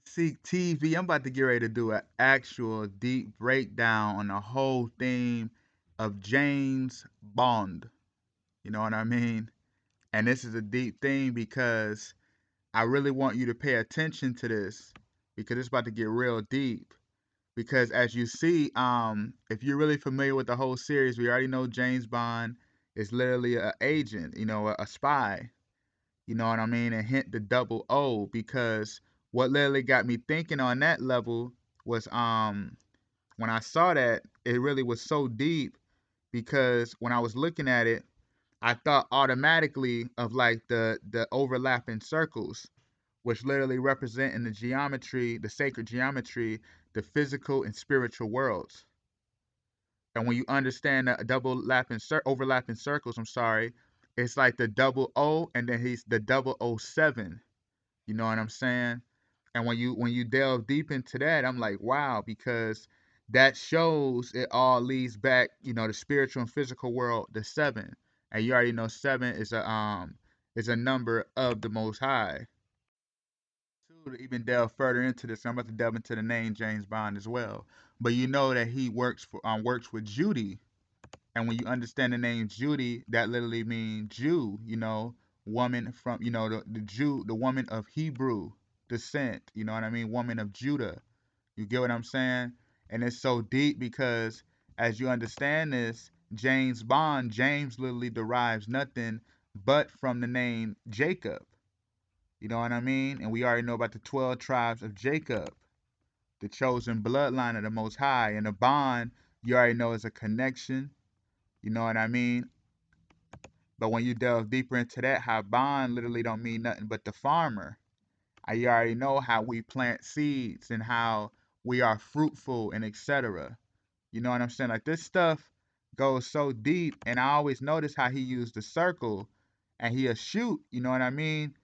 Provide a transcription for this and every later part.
Seek TV. I'm about to get ready to do an actual deep breakdown on the whole theme of James Bond. You know what I mean? And this is a deep thing because I really want you to pay attention to this because it's about to get real deep. Because as you see, if you're really familiar with the whole series, we already know James Bond is literally an agent, a spy. You know what I mean? And hint the double O because what literally got me thinking on that level was when I saw that it really was so deep because when I was looking at it, I thought automatically of like the overlapping circles, which literally represent in the geometry, the sacred geometry, the physical and spiritual worlds. And when you understand the overlapping circles, I'm sorry, it's like the double O and then he's the 007. You know what I'm saying? And when you delve deep into that, I'm like, wow, because that shows it all leads back, the spiritual and physical world, the seven. And you already know seven is a number of the most high. To even delve further into this, I'm about to delve into the name James Bond as well. But you know that he works with Judy, and when you understand the name Judy, that literally means Jew, woman from, the Jew, the woman of Hebrew descent, you know what I mean? Woman of Judah. You get what I'm saying? And it's so deep because as you understand this, James Bond, James literally derives nothing but from the name Jacob. You know what I mean? And we already know about the 12 tribes of Jacob, the chosen bloodline of the Most High. And the bond, you already know, is a connection. You know what I mean? But when you delve deeper into that, how bond literally don't mean nothing but the farmer. You already know how we plant seeds and how we are fruitful and etc. You know what I'm saying? Like this stuff goes so deep, and I always notice how he used the circle and he'll shoot. You know what I mean?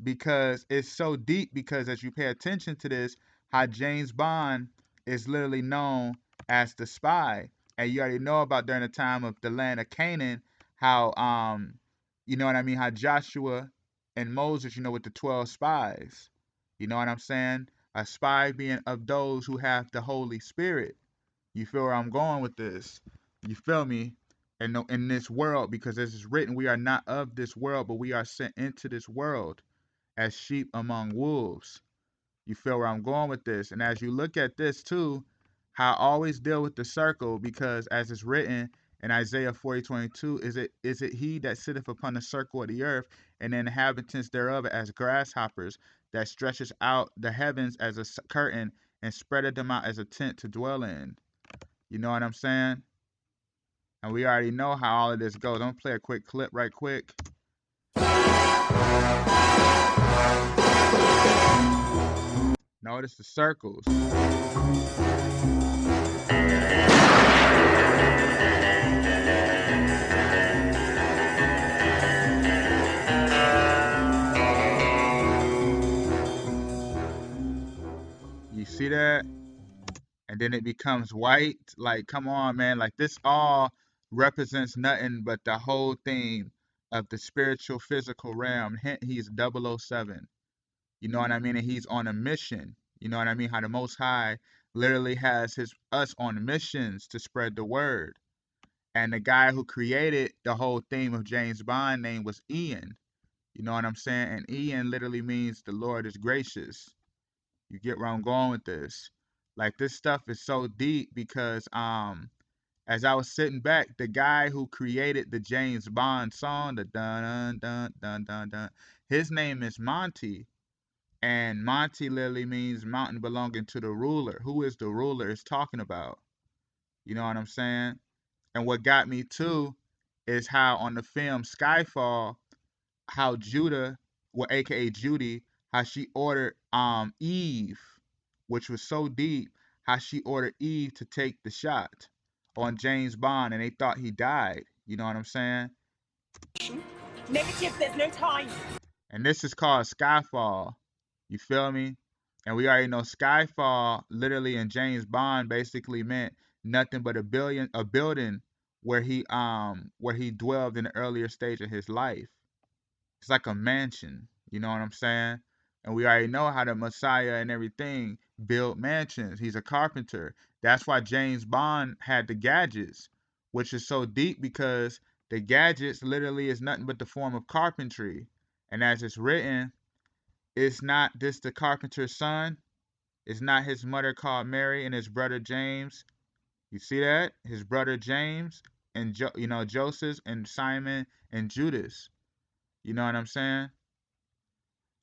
Because it's so deep. Because as you pay attention to this, how James Bond is literally known as the spy, and you already know about during the time of the land of Canaan, how you know what I mean, how Joshua and Moses, with the 12 spies. You know what I'm saying? A spy being of those who have the Holy Spirit. You feel where I'm going with this? You feel me? And in this world, because as it's written, we are not of this world, but we are sent into this world as sheep among wolves. You feel where I'm going with this? And as you look at this too, how I always deal with the circle, because as it's written in Isaiah 40:22, is it he that sitteth upon the circle of the earth, and the inhabitants thereof as grasshoppers, that stretches out the heavens as a curtain, and spreadeth them out as a tent to dwell in. You know what I'm saying? And we already know how all of this goes. I'm gonna play a quick clip right quick. Notice the circles. You see that? And then it becomes white. Like, come on, man. Like, this all represents nothing but the whole theme of the spiritual physical realm. Hint, he's 007. You know what I mean? And he's on a mission. You know what I mean? How the Most High literally has us on missions to spread the word. And the guy who created the whole theme of James Bond name was Ian. You know what I'm saying? And Ian literally means the Lord is gracious. You get where I'm going with this. Like this stuff is so deep because as I was sitting back, the guy who created the James Bond song, the dun dun dun dun dun, his name is Monty. And Monty literally means mountain belonging to the ruler. Who is the ruler is talking about? You know what I'm saying? And what got me too is how on the film Skyfall, how Judah, well, aka Judy, how she ordered Eve, which was so deep, how she ordered Eve to take the shot on James Bond, and they thought he died. You know what I'm saying? Negative, there's no time. And this is called Skyfall. You feel me? And we already know Skyfall literally in James Bond basically meant nothing but a building where he dwelled in the earlier stage of his life. It's like a mansion. You know what I'm saying? And we already know how the Messiah and everything built mansions. He's a carpenter. That's why James Bond had the gadgets, which is so deep because the gadgets literally is nothing but the form of carpentry. And as it's written, it's not this the carpenter's son. It's not his mother called Mary and his brother James. You see that? His brother James and Joseph and Simon and Judas. You know what I'm saying?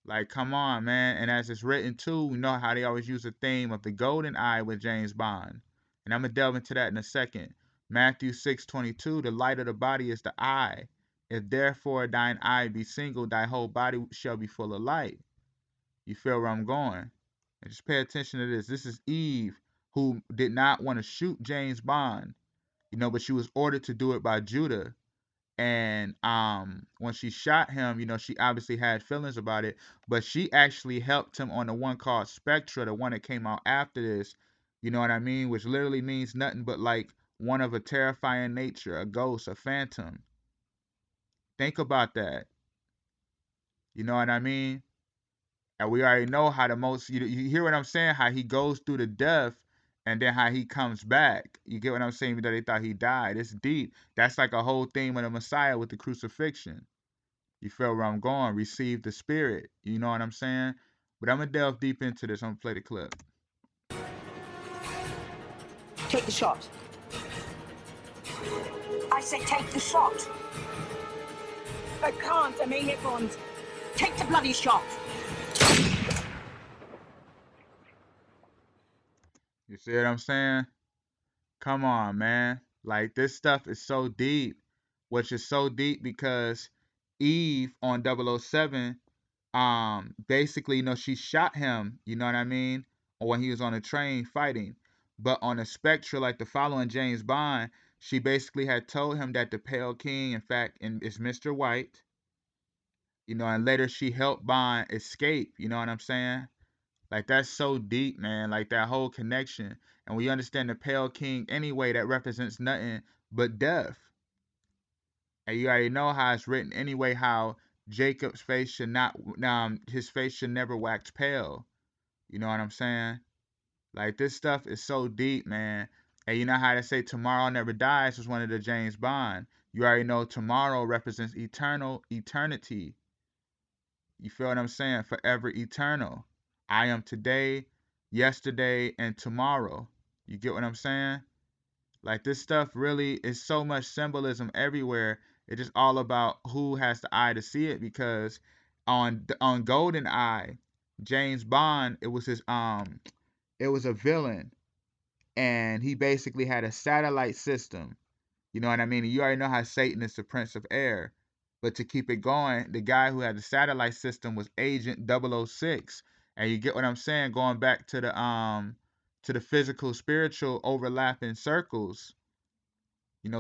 Like, come on, man. And as it's written too, we know how they always use the theme of the golden eye with James Bond. And I'm gonna delve into that in a second. Matthew 6:22, the light of the body is the eye. If therefore thine eye be single, thy whole body shall be full of light. You feel where I'm going? And just pay attention to this. This is Eve who did not want to shoot James Bond, but she was ordered to do it by Judah. And when she shot him, she obviously had feelings about it, but she actually helped him on the one called Spectra, the one that came out after this. You know what I mean? Which literally means nothing but like one of a terrifying nature, a ghost, a phantom. Think about that. You know what I mean? And we already know how the most, you hear what I'm saying? How he goes through the death and then how he comes back. You get what I'm saying? Even though they thought he died. It's deep. That's like a whole theme of the Messiah with the crucifixion. You feel where I'm going? Receive the spirit. You know what I'm saying? But I'm going to delve deep into this. I'm going to play the clip. Take the shot. I say take the shot. I can't. I mean it, Bond. Take the bloody shot. You see what I'm saying? Come on, man. Like, this stuff is so deep, which is so deep because Eve on 007, basically, she shot him, you know what I mean? Or when he was on a train fighting. But on a Spectra, like the following James Bond, she basically had told him that the Pale King, in fact, is Mr. White, and later she helped Bond escape, you know what I'm saying? Like, that's so deep, man. Like, that whole connection. And we understand the Pale King anyway, that represents nothing but death. And you already know how it's written anyway, how Jacob's face should not, his face should never wax pale. You know what I'm saying? Like, this stuff is so deep, man. And you know how they say tomorrow never dies was one of the James Bond. You already know tomorrow represents eternity. You feel what I'm saying? Forever eternal. I am today, yesterday, and tomorrow. You get what I'm saying? Like, this stuff really is so much symbolism everywhere. It's just all about who has the eye to see it, because on Golden Eye, James Bond, it was a villain, and he basically had a satellite system. You know what I mean? You already know how Satan is the prince of air. But to keep it going, the guy who had the satellite system was Agent 006. And you get what I'm saying? Going back to the physical, spiritual overlapping circles.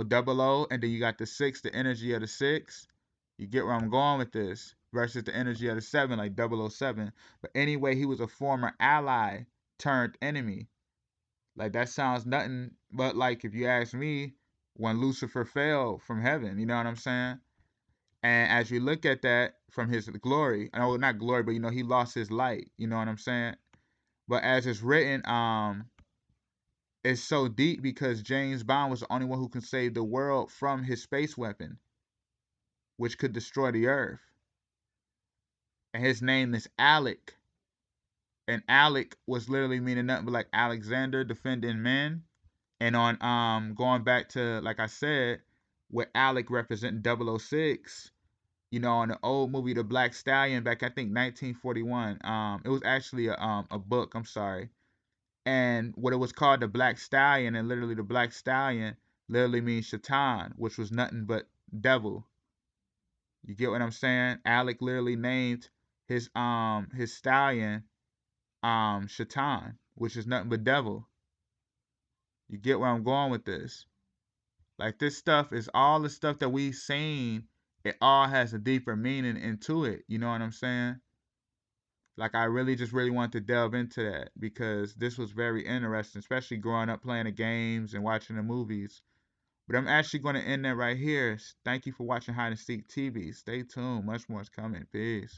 Double O, and then you got the six, the energy of the six. You get where I'm going with this versus the energy of the seven, like 007. But anyway, he was a former ally turned enemy. Like, that sounds nothing but like, if you ask me, when Lucifer fell from heaven, you know what I'm saying? And as you look at that from his glory, no, not glory, but he lost his light, you know what I'm saying? But as it's written, it's so deep because James Bond was the only one who can save the world from his space weapon, which could destroy the earth. And his name is Alec. And Alec was literally meaning nothing but like Alexander defending men. And on going back to, like I said, with Alec representing 006, on the old movie The Black Stallion back, I think 1941. It was actually a book, I'm sorry. And what it was called, The Black Stallion, and literally the Black Stallion literally means Shaitan, which was nothing but devil. You get what I'm saying? Alec literally named his stallion Shaitan, which is nothing but devil. You get where I'm going with this? Like, this stuff is all the stuff that we've seen. It all has a deeper meaning into it. You know what I'm saying? Like, I really just really wanted to delve into that because this was very interesting, especially growing up playing the games and watching the movies. But I'm actually going to end that right here. Thank you for watching Hide and Seek TV. Stay tuned. Much more is coming. Peace.